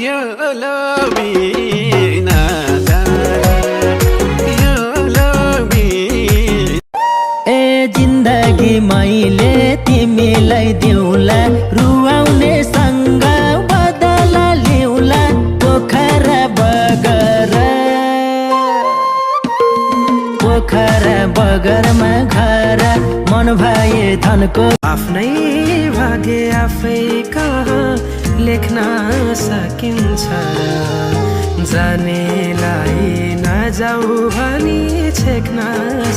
यो लबिना ए जिन्दगी मैले तिमीलाई दिउला रुवाउने सँग बदला लिउला पोखरा बगरमा घर मन भए धनको आफ्नै भाग्य आफै कहाँ लेख्न सकिन्छ र जानेलाई नजाऊ भनी छेक्न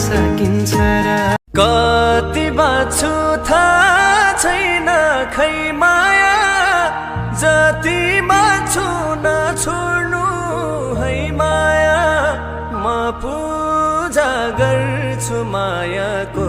सकिन्छ र कति बाँच्छु थाहा छैन खै माया जति बाँच्छु नछोड्नु है माया म पूजा गर्छु मायाको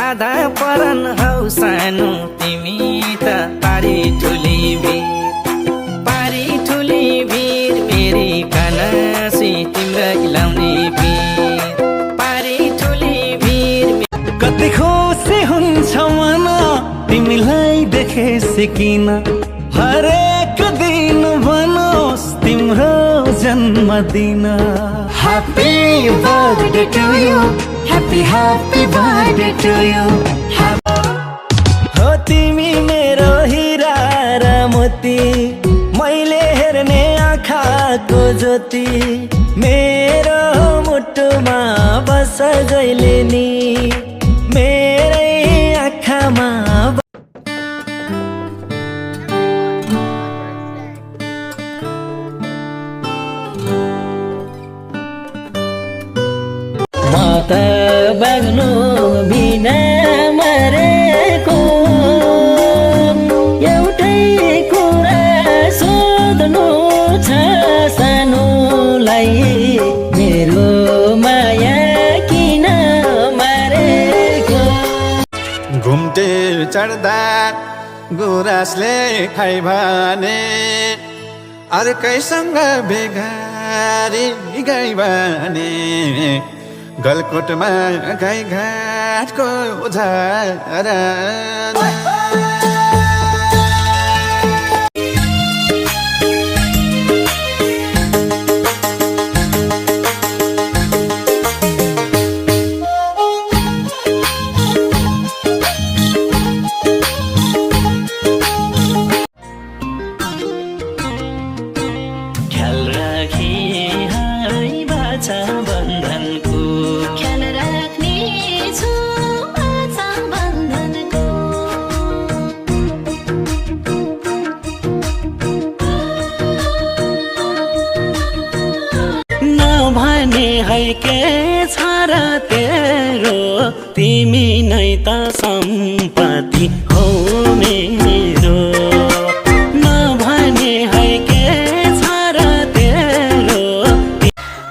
आधा परन हौ सानो तिमी त पारी ठुली भिर मेरी कानासी तिम्रो इलाउने भिर पारी ठुली भिर कति खुसी हुन्छ मन तिमीलाई देखे सिकिन हरेक दिन बनोस् तिम्रो जन्मदिन happy birthday to you Happy birthday to you हो तिमी मेरो हिरा र मोती मैले हेर्ने आँखाको ज्योति मेरो मुटुमा बस जहिले नि मेरै आँखामा त बाग्नु बिना मरेको एउटै कुरा सोध्नु छ सानोलाई मेरो माया किन मारेको घुम्टे चढ्दा गुराँसले खाइ भने अर्कैसँग बेगारी गई भने गलकोटमा गाई घाटको झारा ख्याल राखी हाई बाचा बन्धनको है के छारा तेरो तिमी नै त सम्पत्ति हौ मेरो नभने है के छारा तेरो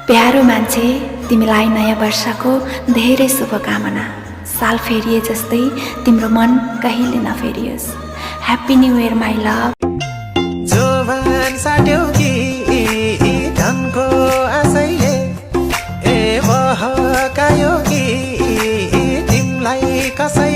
प्यारो मान्छे तिमीलाई नयाँ वर्षको धेरै शुभकामना साल फेरिए जस्तै तिम्रो मन कहिले नफेरियोस् happy new year my love जोवन साट्यो कि धनको आशैले ए बहकायो कि तिमलाई कसै